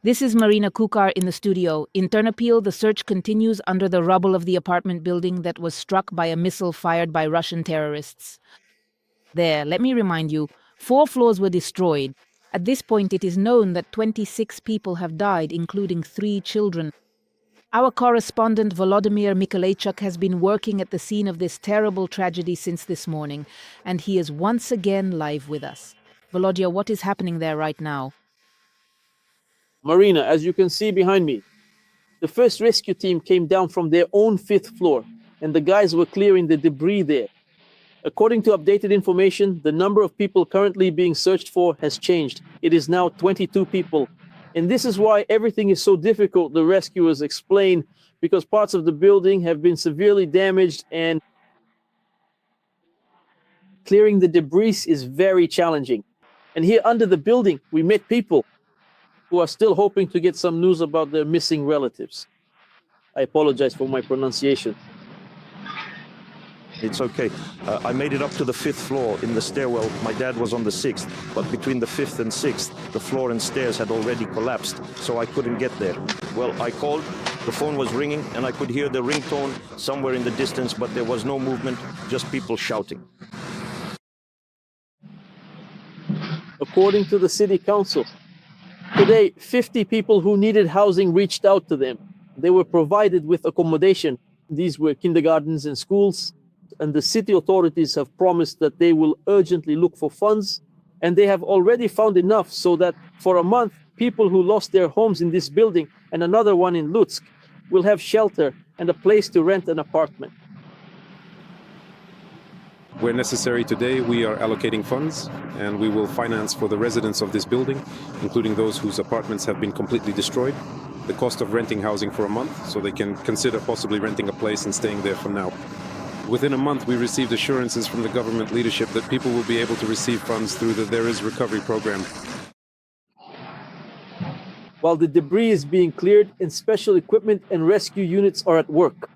This is Marina Kukar in the studio. In Ternopil, the search continues under the rubble of the apartment building that was struck by a missile fired by Russian terrorists. There, let me remind you, 4 floors were destroyed. At this point, it is known that 26 people have died, including 3 children. Our correspondent Volodymyr Mykolaichuk has been working at the scene of this terrible tragedy since this morning, and he is once again live with us. Volodya, what is happening there right now? Marina, as you can see behind me, the first rescue team came down from their own 5th floor, and the guys were clearing the debris there. According to updated information, the number of people currently being searched for has changed. It is now 22 people. And this is why everything is so difficult, the rescuers explain, because parts of the building have been severely damaged and clearing the debris is very challenging. And here under the building, we met people who are still hoping to get some news about their missing relatives. I apologize for my pronunciation. It's okay. I made it up to the 5th floor in the stairwell. My dad was on the 6th, but between the 5th and 6th, the floor and stairs had already collapsed, so I couldn't get there. Well, I called, the phone was ringing, and I could hear the ringtone somewhere in the distance, but there was no movement, just people shouting. According to the city council, today 50 people who needed housing reached out to them. They were provided with accommodation. These were kindergartens and schools. And the city authorities have promised that they will urgently look for funds, and they have already found enough so that for a month, people who lost their homes in this building and another one in Lutsk will have shelter and a place to rent an apartment. Where necessary today, we are allocating funds, and we will finance for the residents of this building, including those whose apartments have been completely destroyed, the cost of renting housing for a month, so they can consider possibly renting a place and staying there for now. Within a month, we received assurances from the government leadership that people will be able to receive funds through the There Is Recovery program. While the debris is being cleared and special equipment and rescue units are at work.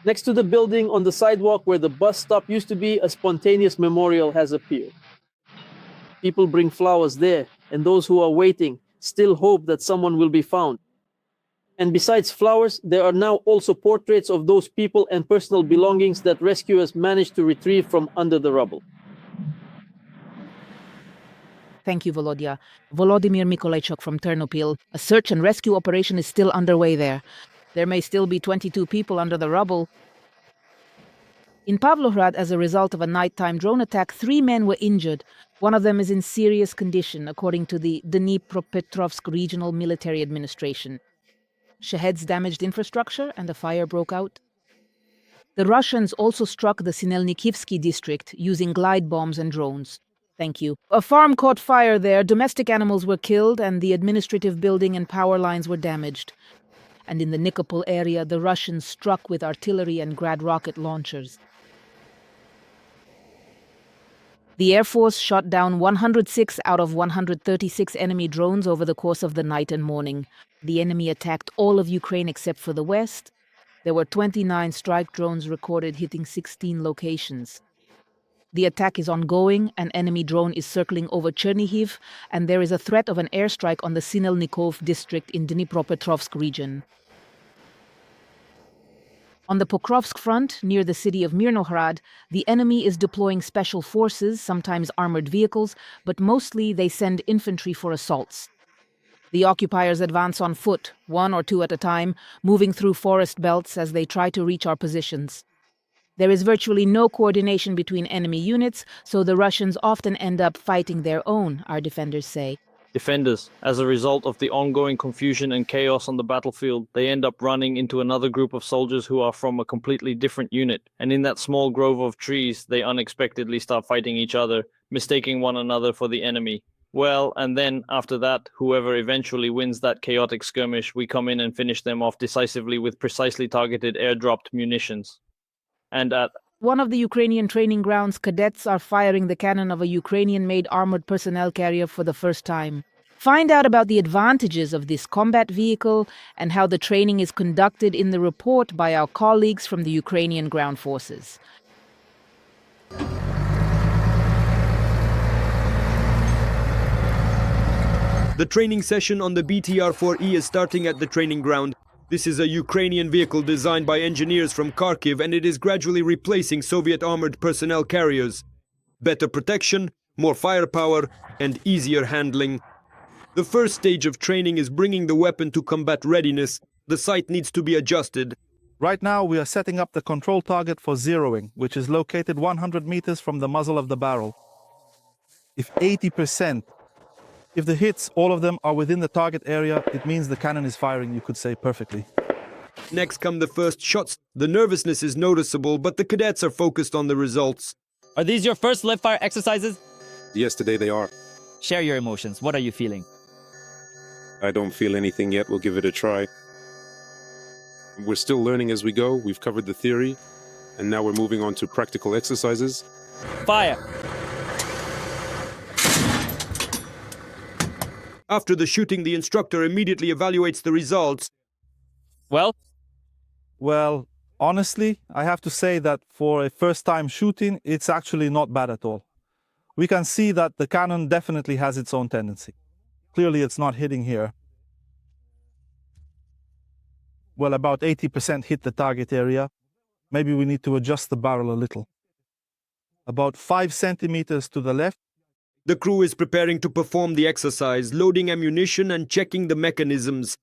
Next to the building on the sidewalk where the bus stop used to be, a spontaneous memorial has appeared. People bring flowers there, and those who are waiting still hope that someone will be found. And besides flowers, there are now also portraits of those people and personal belongings that rescuers managed to retrieve from under the rubble. Thank you, Volodya. Volodymyr Mykolaichuk from Ternopil. A search and rescue operation is still underway there. There may still be 22 people under the rubble. In Pavlograd, as a result of a nighttime drone attack, 3 men were injured. One of them is in serious condition, according to the Dnipropetrovsk Regional Military Administration. Shaheds damaged infrastructure and a fire broke out. The Russians also struck the Sinelnikivsky district using glide bombs and drones. Thank you. A farm caught fire there, domestic animals were killed, and the administrative building and power lines were damaged. And in the Nikopol area, the Russians struck with artillery and Grad rocket launchers. The Air Force shot down 106 out of 136 enemy drones over the course of the night and morning. The enemy attacked all of Ukraine except for the west. There were 29 strike drones recorded hitting 16 locations. The attack is ongoing. An enemy drone is circling over Chernihiv, and there is a threat of an airstrike on the Sinelnikov district in Dnipropetrovsk region. On the Pokrovsk front, near the city of Mirnohrad, the enemy is deploying special forces, sometimes armored vehicles, but mostly they send infantry for assaults. The occupiers advance on foot, 1 or 2 at a time, moving through forest belts as they try to reach our positions. There is virtually no coordination between enemy units, so the Russians often end up fighting their own, our defenders say. Defenders, as a result of the ongoing confusion and chaos on the battlefield, they end up running into another group of soldiers who are from a completely different unit, and in that small grove of trees, they unexpectedly start fighting each other, mistaking one another for the enemy. Well, and then, after that, whoever eventually wins that chaotic skirmish, we come in and finish them off decisively with precisely targeted airdropped munitions. And at one of the Ukrainian training grounds, cadets are firing the cannon of a Ukrainian-made armored personnel carrier for the first time. Find out about the advantages of this combat vehicle and how the training is conducted in the report by our colleagues from the Ukrainian ground forces. The training session on the BTR-4E is starting at the training ground. This is a Ukrainian vehicle designed by engineers from Kharkiv, and it is gradually replacing Soviet armored personnel carriers. Better protection, more firepower, and easier handling. The first stage of training is bringing the weapon to combat readiness. The sight needs to be adjusted. Right now, we are setting up the control target for zeroing, which is located 100 meters from the muzzle of the barrel. If 80%, if the hits, all of them, are within the target area, it means the cannon is firing, you could say, perfectly. Next come the first shots. The nervousness is noticeable, but the cadets are focused on the results. Are these your first live fire exercises? Yes, today they are. Share your emotions. What are you feeling? I don't feel anything yet. We'll give it a try. We're still learning as we go. We've covered the theory, and now we're moving on to practical exercises. Fire! After the shooting, the instructor immediately evaluates the results. Well, honestly, I have to say that for a first-time shooting, it's actually not bad at all. We can see that the cannon definitely has its own tendency. Clearly, it's not hitting here. Well, about 80% hit the target area. Maybe we need to adjust the barrel a little. About 5 centimeters to the left. The crew is preparing to perform the exercise, loading ammunition and checking the mechanisms.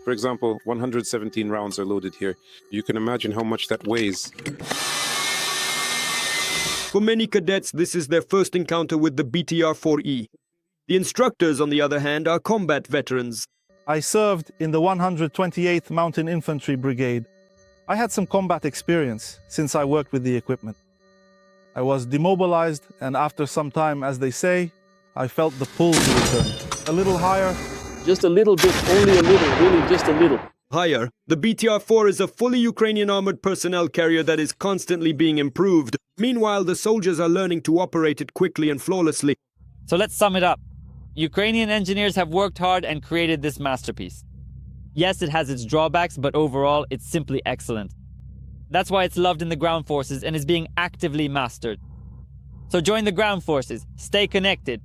For example, 117 rounds are loaded here. You can imagine how much that weighs. For many cadets, this is their first encounter with the BTR-4E. The instructors, on the other hand, are combat veterans. I served in the 128th Mountain Infantry Brigade. I had some combat experience since I worked with the equipment. I was demobilized, and after some time, as they say, I felt the pull to return. A little higher. Just a little bit, only a little, really just a little. Higher. The BTR-4 is a fully Ukrainian armored personnel carrier that is constantly being improved. Meanwhile, the soldiers are learning to operate it quickly and flawlessly. so let's sum it up. Ukrainian engineers have worked hard and created this masterpiece. Yes, it has its drawbacks, but overall, it's simply excellent. That's why it's loved in the ground forces and is being actively mastered. So join the ground forces. Stay connected.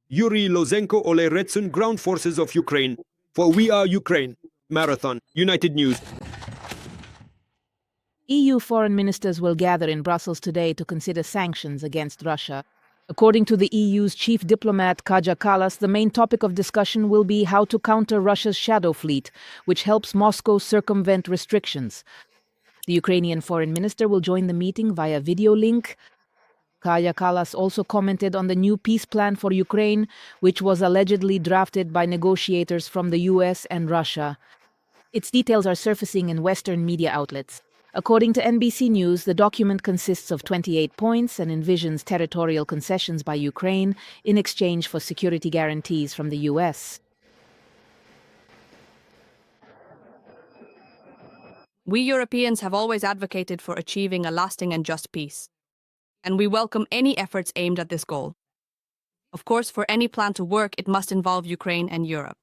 Yuri Lozenko Oleretsun, Ground Forces of Ukraine. For We Are Ukraine. Marathon. United News. EU foreign ministers will gather in Brussels today to consider sanctions against Russia. According to the EU's chief diplomat Kaja Kallas, the main topic of discussion will be how to counter Russia's shadow fleet, which helps Moscow circumvent restrictions. The Ukrainian foreign minister will join the meeting via video link. Kaja Kallas also commented on the new peace plan for Ukraine, which was allegedly drafted by negotiators from the US and Russia. Its details are surfacing in Western media outlets. According to NBC News, the document consists of 28 points and envisions territorial concessions by Ukraine in exchange for security guarantees from the US. We Europeans have always advocated for achieving a lasting and just peace, and we welcome any efforts aimed at this goal. Of course, for any plan to work, it must involve Ukraine and Europe.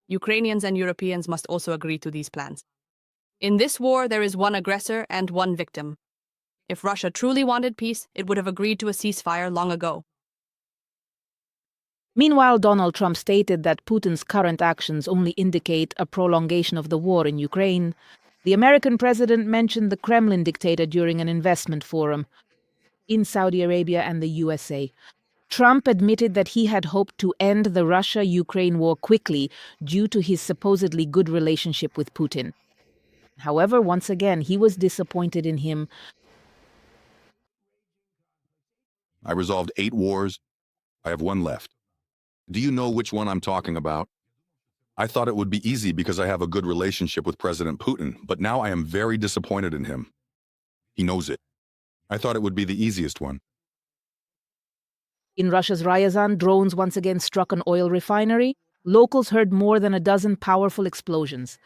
Ukrainians and Europeans must also agree to these plans. In this war, there is one aggressor and one victim. If Russia truly wanted peace, it would have agreed to a ceasefire long ago. Meanwhile, Donald Trump stated that Putin's current actions only indicate a prolongation of the war in Ukraine. The American president mentioned the Kremlin dictator during an investment forum in Saudi Arabia and the USA. Trump admitted that he had hoped to end the Russia-Ukraine war quickly due to his supposedly good relationship with Putin. However, once again, he was disappointed in him. I resolved 8 wars. I have 1 left. Do you know which one I'm talking about? I thought it would be easy because I have a good relationship with President Putin, but now I am very disappointed in him. He knows it. I thought it would be the easiest one. In Russia's Ryazan, drones once again struck an oil refinery. Locals heard more than a dozen powerful explosions.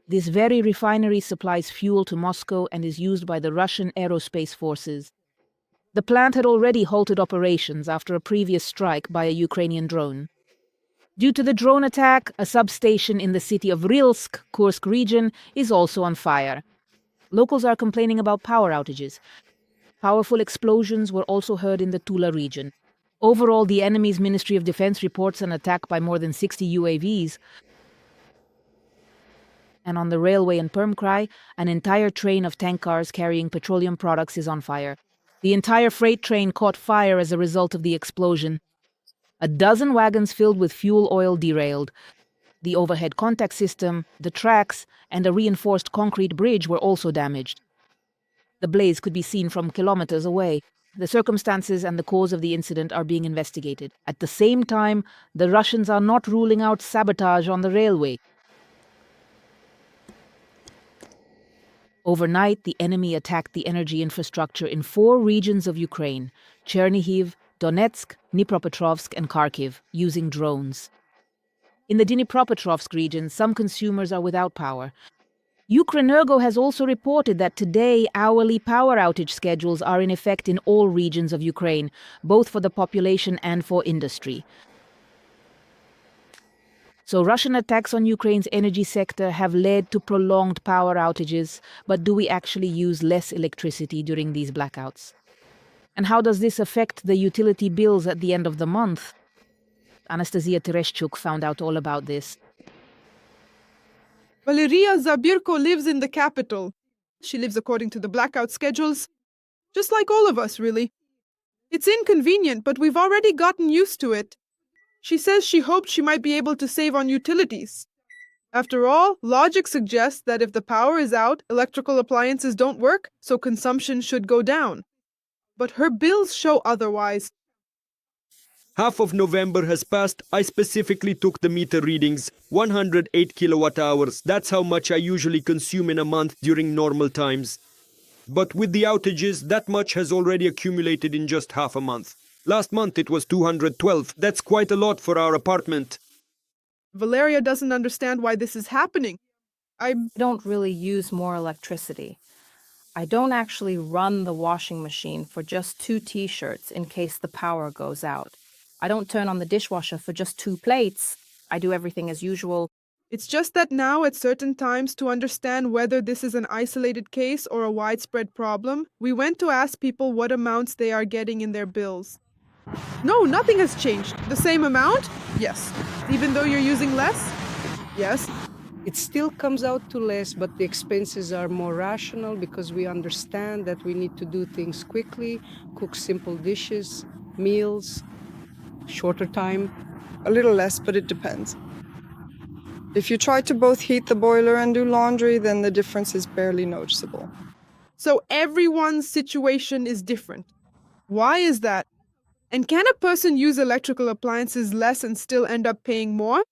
This very refinery supplies fuel to Moscow and is used by the Russian aerospace forces. The plant had already halted operations after a previous strike by a Ukrainian drone. Due to the drone attack, a substation in the city of Rilsk, Kursk region, is also on fire. Locals are complaining about power outages. Powerful explosions were also heard in the Tula region. Overall, the enemy's Ministry of Defense reports an attack by more than 60 UAVs. And on the railway in Permkrai, an entire train of tank cars carrying petroleum products is on fire. The entire freight train caught fire as a result of the explosion. A dozen wagons filled with fuel oil derailed. The overhead contact system, the tracks, and a reinforced concrete bridge were also damaged. The blaze could be seen from kilometers away. The circumstances and the cause of the incident are being investigated. At the same time, the Russians are not ruling out sabotage on the railway. Overnight, the enemy attacked the energy infrastructure in 4 regions of Ukraine: Chernihiv, Donetsk, Dnipropetrovsk, and Kharkiv, using drones. In the Dnipropetrovsk region, some consumers are without power. Ukrenergo has also reported that today hourly power outage schedules are in effect in all regions of Ukraine, both for the population and for industry. So Russian attacks on Ukraine's energy sector have led to prolonged power outages, but do we actually use less electricity during these blackouts? And how does this affect the utility bills at the end of the month? Anastasia Tereshchuk found out all about this. Valeria Zabirko lives in the capital. She lives according to the blackout schedules, just like all of us, really. It's inconvenient, but we've already gotten used to it. She says she hoped she might be able to save on utilities. After all, logic suggests that if the power is out, electrical appliances don't work, so consumption should go down. But her bills show otherwise. Half of November has passed. I specifically took the meter readings, 108 kilowatt hours. That's how much I usually consume in a month during normal times. But with the outages, that much has already accumulated in just half a month. Last month it was 212. That's quite a lot for our apartment. Valeria doesn't understand why this is happening. I don't really use more electricity. I don't actually run the washing machine for just 2 t-shirts in case the power goes out. I don't turn on the dishwasher for just 2 plates. I do everything as usual. It's just that now, at certain times, to understand whether this is an isolated case or a widespread problem, we went to ask people what amounts they are getting in their bills. No, nothing has changed. The same amount? Yes. Even though you're using less? Yes. It still comes out to less, but the expenses are more rational because we understand that we need to do things quickly, cook simple dishes, meals, shorter time. A little less, but it depends. If you try to both heat the boiler and do laundry, then the difference is barely noticeable. So everyone's situation is different. Why is that? And can a person use electrical appliances less and still end up paying more?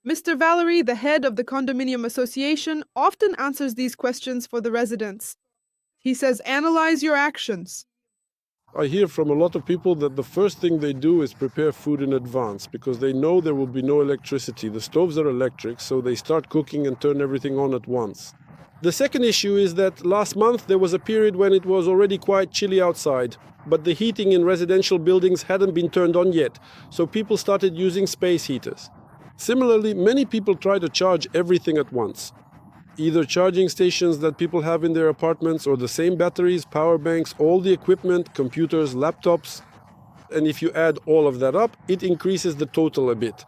Mr. Valery, the head of the condominium association, often answers these questions for the residents. He says, analyze your actions. I hear from a lot of people that the first thing they do is prepare food in advance because they know there will be no electricity. The stoves are electric, so they start cooking and turn everything on at once. The second issue is that last month there was a period when it was already quite chilly outside, but the heating in residential buildings hadn't been turned on yet, so people started using space heaters. Similarly, many people try to charge everything at once. Either charging stations that people have in their apartments or the same batteries, power banks, all the equipment, computers, laptops. And if you add all of that up, it increases the total a bit.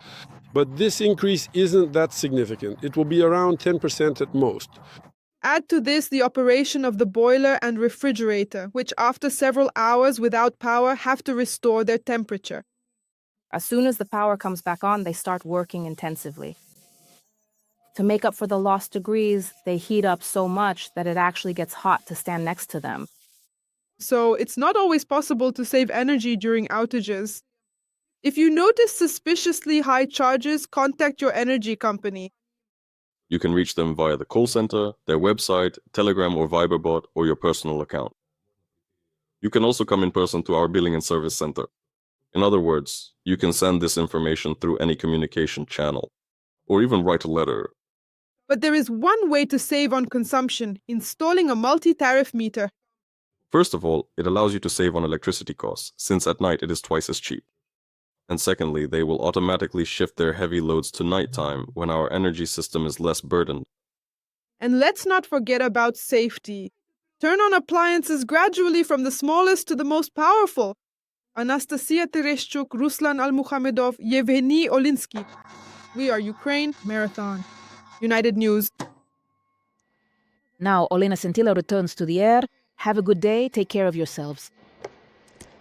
But this increase isn't that significant. It will be around 10% at most. Add to this the operation of the boiler and refrigerator, which after several hours without power have to restore their temperature. As soon as the power comes back on, they start working intensively. To make up for the lost degrees, they heat up so much that it actually gets hot to stand next to them. So it's not always possible to save energy during outages. If you notice suspiciously high charges, contact your energy company. You can reach them via the call center, their website, Telegram or Viber bot, or your personal account. You can also come in person to our billing and service center. In other words, you can send this information through any communication channel, or even write a letter. But there is one way to save on consumption: installing a multi-tariff meter. First of all, it allows you to save on electricity costs, since at night it is twice as cheap. And secondly, they will automatically shift their heavy loads to nighttime when our energy system is less burdened. And let's not forget about safety. Turn on appliances gradually from the smallest to the most powerful. Anastasia Tereshchuk, Ruslan Al-Muhamedov, Yevgeny Olinsky. We are Ukraine Marathon. United News. Now, Olena Sentila returns to the air. Have a good day. Take care of yourselves.